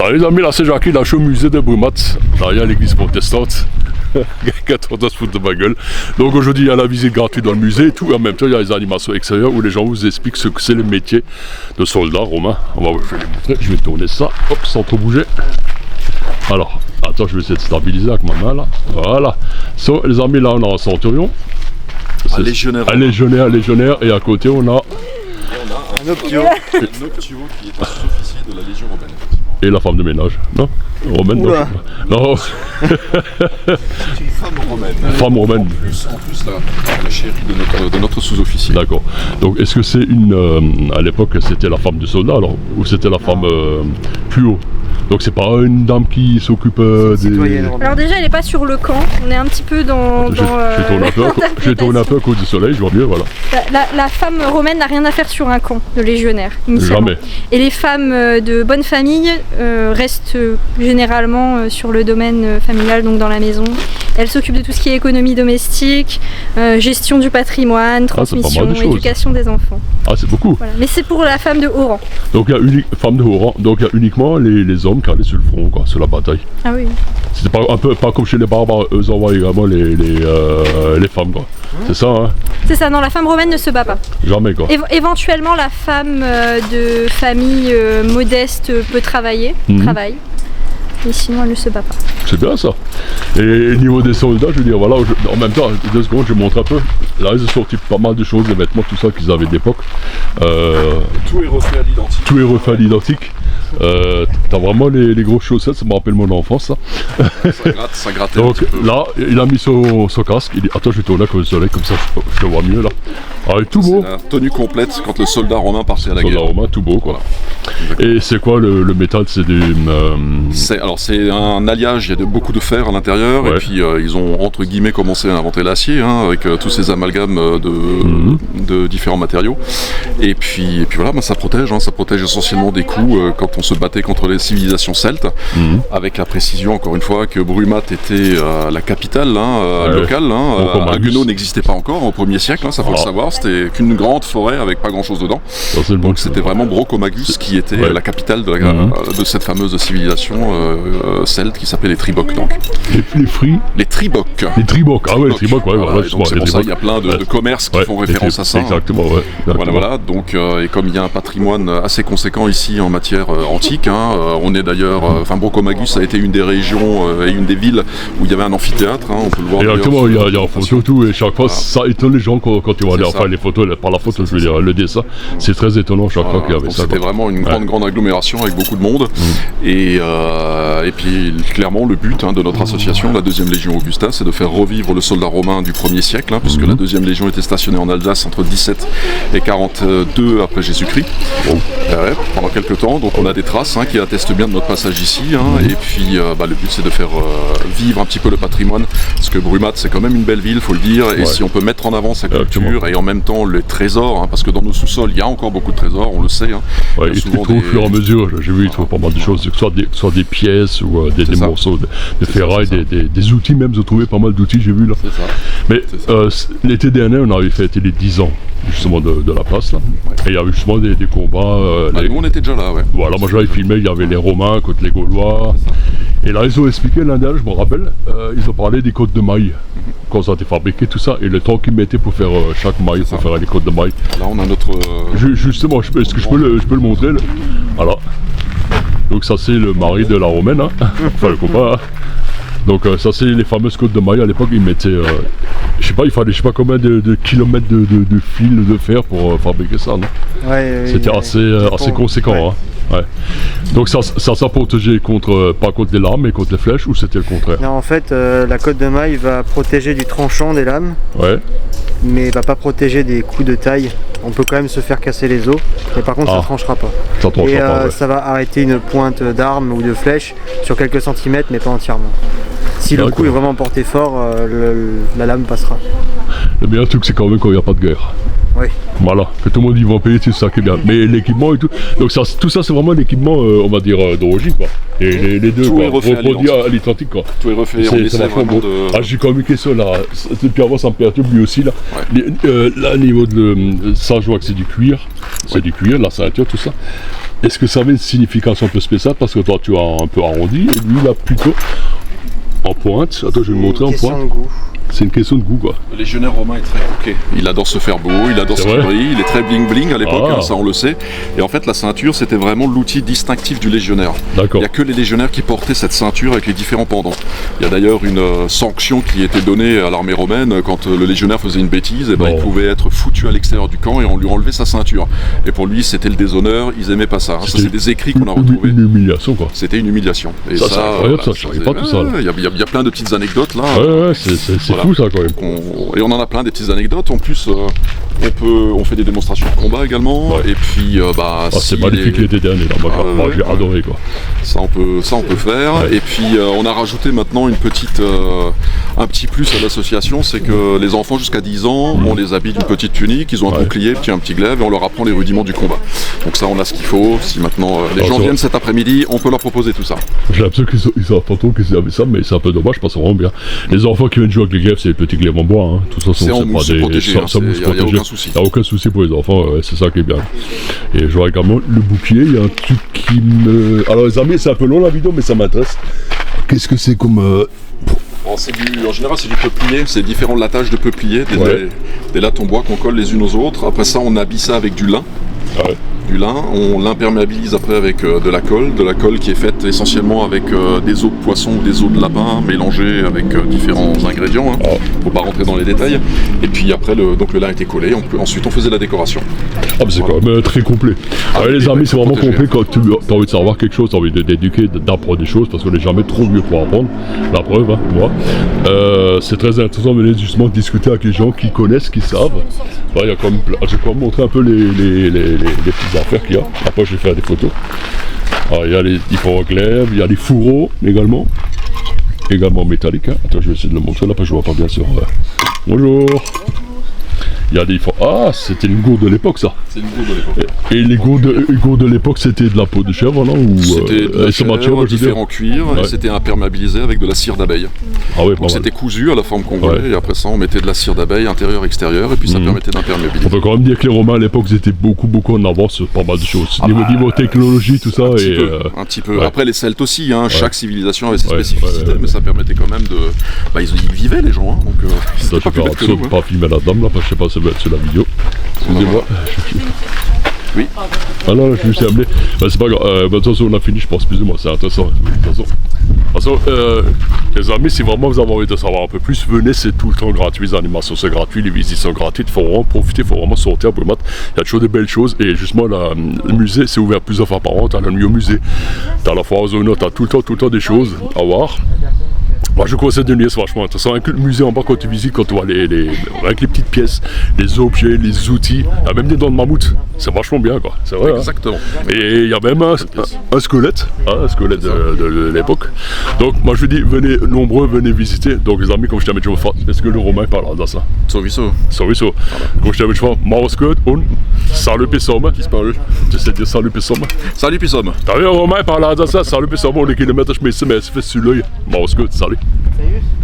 Ça les amis, là c'est Jackie, là je suis au musée de Brumat, derrière l'église protestante. Quelqu'un doit se foutre de ma gueule. Donc aujourd'hui il y a la visite gratuite dans le musée et tout, et en même temps il y a les animations extérieures où les gens vous expliquent ce que c'est le métier de soldat romain. Je vais les montrer, je vais tourner ça, hop, sans trop bouger. Alors, attends, je vais essayer de stabiliser avec ma main là. Voilà. So, les amis, là on a un centurion. Un légionnaire. Un légionnaire, et à côté on a un Optio. Un Optio qui est un sous-officier de la Légion romaine. Et la femme de ménage, non? Romaine, non. C'est une femme romaine. Femme romaine. En plus la chérie de notre sous-officier. D'accord. Donc est-ce que c'est à l'époque c'était la femme du soldat alors? Ou c'était la femme plus haut? Donc c'est pas une dame qui s'occupe des... Alors déjà elle n'est pas sur le camp, on est un petit peu dans... Je tourne un peu à cause du soleil, je vois mieux, voilà. La femme romaine n'a rien à faire sur un camp de légionnaire, initialement. Jamais. Et les femmes de bonne famille restent généralement sur le domaine familial, donc dans la maison. Elles s'occupent de tout ce qui est économie domestique, gestion du patrimoine, transmission, éducation des enfants. Ah c'est beaucoup. Voilà. Mais c'est pour la femme de haut rang. Donc il y a femme de haut rang, donc il y a uniquement les hommes qui allaient sur le front, quoi, sur la bataille. Ah oui. C'était pas comme chez les barbares, eux envoyaient également les femmes, quoi. C'est ça, hein? C'est ça, non, la femme romaine ne se bat pas. Jamais, quoi. Éventuellement, la femme de famille modeste peut travailler, travaille. Mais sinon elle ne se bat pas. C'est bien ça. Et niveau des soldats, je veux dire, voilà, en même temps, 2 secondes, je montre un peu. Là, ils ont sorti pas mal de choses, des vêtements, tout ça qu'ils avaient d'époque. Tout est refait à l'identique. Tout est refait à l'identique. T'as vraiment les grosses chaussettes, ça me rappelle mon enfance, ça. Ça gratte. Donc là, il a mis son casque. Il dit, attends, je vais tourner avec le soleil, comme ça je le vois mieux là. Ah, tout beau. C'est la tenue complète quand le soldat romain partait à la guerre. Soldat romain, tout beau, quoi. Et c'est quoi le métal? C'est du... c'est un alliage, il y a beaucoup de fer à l'intérieur, et puis ils ont entre guillemets commencé à inventer l'acier, hein, avec tous ces amalgames de différents matériaux. Et puis voilà, ça protège, hein, ça protège essentiellement des coups quand on se battait contre les civilisations celtes, avec la précision encore une fois que Brumat était la capitale locale. Haguenau n'existait pas encore au 1er siècle, ça faut le savoir, c'était qu'une grande forêt avec pas grand chose dedans. Donc c'était vraiment Brocomagus qui était la capitale de cette fameuse civilisation celte qui s'appelait les Tribocs. Donc. Les Tribocs. Les Tribocs, ah ouais, les Tribocs, ouais. Donc c'est pour ça qu'il y a plein de commerces qui font référence à ça. Exactement, ouais. Voilà, donc, et comme il y a un patrimoine assez conséquent ici en matière antique, on est d'ailleurs, Brocomagus a été une des régions et une des villes où il y avait un amphithéâtre, on peut le voir. Exactement, il y a en photo tout, et chaque fois ça étonne les gens quand ils vont aller faire les photos, par la photo, je veux dire, le dessin, c'est très étonnant chaque fois qu'il y avait ça. C'était vraiment une grande agglomération avec beaucoup de monde, et puis clairement le but de notre association, la 2e Légion Augusta, c'est de faire revivre le soldat romain du 1er siècle, puisque la 2e Légion était stationnée en Alsace entre 17 et 42 après Jésus-Christ, pendant quelques temps, donc on a des traces qui attestent bien de notre passage ici, et puis le but c'est de faire vivre un petit peu le patrimoine, parce que Brumat c'est quand même une belle ville, faut le dire, et si on peut mettre en avant sa culture et en même temps les trésors, parce que dans nos sous-sols il y a encore beaucoup de trésors, on le sait. Ils trouvent au fur et à mesure, j'ai vu, ils trouvent pas mal de choses, soit des pièces ou des morceaux de ferraille, des outils même, ils ont trouvé pas mal d'outils, j'ai vu là. Mais l'été dernier on avait fêté les 10 ans justement de la place là, et il y avait justement des combats. Nous on était déjà là, Voilà, moi j'avais filmé, il y avait les Romains contre les Gaulois. Et là ils ont expliqué l'un dernier, je me rappelle, ils ont parlé des côtes de mailles, quand ça a été fabriqué, tout ça, et le temps qu'ils mettaient pour faire chaque maille, pour faire les côtes de mailles. Là on a notre... Justement, est-ce que je peux le montrer là? Voilà. Donc ça c'est le mari de la Romaine, enfin le copain. Donc ça c'est les fameuses côtes de mailles, à l'époque ils mettaient, je sais pas, il fallait je sais pas combien de kilomètres de fil de fer pour fabriquer ça, non? C'était assez conséquent. Donc ça protégeait pas contre les lames mais contre les flèches, ou c'était le contraire? Non, en fait la côte de maille va protéger du tranchant des lames, mais va pas protéger des coups de taille. On peut quand même se faire casser les os, mais par contre ça tranchera pas. Ça va arrêter une pointe d'arme ou de flèche sur quelques centimètres, mais pas entièrement. Si le coup est vraiment porté fort, la lame passera. Le meilleur truc c'est quand même quand il n'y a pas de guerre. Oui. Voilà, que tout le monde y va payer, c'est ça qui est bien. Mais l'équipement et tout, donc ça, tout ça c'est vraiment l'équipement, on va dire, d'origine quoi. Et les deux, tout quoi, est refait reproduit à l'identique quoi. Tout est refait, on essaie vraiment de... Ah, j'ai quand même une question là, depuis avant ça me perturbe lui aussi là. Ouais. Là, au niveau de ça, je vois que c'est du cuir, la ceinture, tout ça. Est-ce que ça avait une signification un peu spéciale parce que toi tu as un peu arrondi et lui là plutôt en pointe? Attends, je vais le montrer en pointe. C'est une question de goût quoi. Le légionnaire romain est très coquet. Il adore se faire beau, il adore ce qu'il brille, il est très bling bling à l'époque, ça on le sait. Et en fait la ceinture c'était vraiment l'outil distinctif du légionnaire. Il n'y a que les légionnaires qui portaient cette ceinture avec les différents pendants. Il y a d'ailleurs une sanction qui était donnée à l'armée romaine quand le légionnaire faisait une bêtise, et il pouvait être foutu à l'extérieur du camp et on lui enlevait sa ceinture. Et pour lui c'était le déshonneur, ils aimaient pas ça. Ça c'est des écrits qu'on a retrouvés. Une humiliation quoi. C'était une humiliation. Et ça, c'est incroyable, ça, je savais pas tout ça. Il y a plein de petites anecdotes là. Ouais, c'est fou ça quand même. Et on en a plein des petites anecdotes. En plus, on fait des démonstrations de combat également. Et puis, c'est magnifique l'été dernier. Là. Moi, j'ai adoré quoi. Ça on peut faire. Et puis, on a rajouté maintenant un petit plus à l'association, c'est que les enfants jusqu'à 10 ans, on les habille d'une petite tunique, ils ont un bouclier, un petit glaive, et on leur apprend les rudiments du combat. Donc ça, on a ce qu'il faut. Si maintenant les gens viennent cet après-midi, on peut leur proposer tout ça. J'ai l'impression qu'ils savent pas trop qu'ils avaient ça, mais c'est un peu dommage parce que c'est vraiment bien. Les enfants qui viennent jouer avec les glaives, c'est les petits glaives en bois. Hein. Tout ça, c'est en mousse protégé. Il n'y a aucun souci. Il n'y a aucun souci pour les enfants, c'est ça qui est bien. Et je vois également le bouclier, il y a un truc qui me... Alors les amis, c'est un peu long la vidéo, mais ça m'intéresse. Qu'est-ce que c'est comme... En général, c'est du peuplier, c'est différents latages de peuplier, des lattes en bois qu'on colle les unes aux autres. Après ça, on habille ça avec du lin. Du lin, on l'imperméabilise après avec de la colle qui est faite essentiellement avec des os de poisson ou des os de lapin mélangés avec différents ingrédients, faut pas rentrer dans les détails. Et puis après, donc le lin était collé, ensuite on faisait la décoration. Ah, mais c'est quand même très complet. Les amis, c'est vraiment complet quand tu as envie de savoir quelque chose, tu as envie d'éduquer, d'apprendre des choses, parce qu'on n'est jamais trop vieux pour apprendre. La preuve, moi. C'est très intéressant de venir justement discuter avec les gens qui connaissent, qui savent. Il y a quand même, je vais vous montrer un peu les petites affaires qu'il y a. Après, je vais faire des photos. Alors, il y a les différents glaives, il y a les fourreaux également métalliques. Hein. Attends, je vais essayer de le montrer là, parce que je vois pas bien sur. Bonjour. Il y a des... Ah, c'était une gourde de l'époque ça. C'est une gourde de l'époque. Et les gourdes de l'époque, c'était de la peau de chèvre, non? C'était de la chèvre, différents cuirs, et c'était imperméabilisé avec de la cire d'abeille. Donc c'était cousu à la forme qu'on voulait, et après ça on mettait de la cire d'abeille intérieur-extérieur, et puis ça permettait d'imperméabiliser. On peut quand même dire que les Romains à l'époque, ils étaient beaucoup en avance sur pas mal de choses. Niveau technologie, tout ça. Un petit peu. Après les Celtes aussi, chaque civilisation avait ses spécificités, mais ça permettait quand même de... ils vivaient les gens, donc c'était pas plus bête que nous. Pas filmer la dame là, parce que je sais pas si ça va être sur la vidéo. Excusez-moi. Oui. Ah non, je me suis amené. C'est pas grave. De toute façon, on a fini, je pense. Excusez-moi, c'est intéressant. De toute façon, les amis, si vraiment vous avez envie de savoir un peu plus, venez, c'est tout le temps gratuit. Les animations, c'est gratuit, les visites sont gratuites. Il faut vraiment profiter, il faut vraiment sortir à Brumath. Il y a toujours des belles choses. Et justement, le musée, c'est ouvert plusieurs fois par an. Tu as la nuit au musée, tu as la foire aux oignons, tu as tout le temps des choses à voir. Moi je conseille de venir, c'est vachement intéressant. Avec le musée en bas, quand tu visites, quand tu vois avec les petites pièces, les objets, les outils, il y a même des dents de mammouth, c'est vachement bien quoi. C'est vrai. Exactement. Et il y a même un squelette, de l'époque. Donc moi je dis, venez nombreux, venez visiter. Donc les amis, comme je t'avais dit, est-ce que le Romain parle de ça? Sowieso. Comme je t'avais dit, Mausket und salut pissom. Qui se parle? Tu sais dire salut pissom? Salut pissom. T'as vu le Romain parle de ça? Salut pissom, les kilomètres, je mets ça, mais c'est fait sur l'œil. Mausket, salut.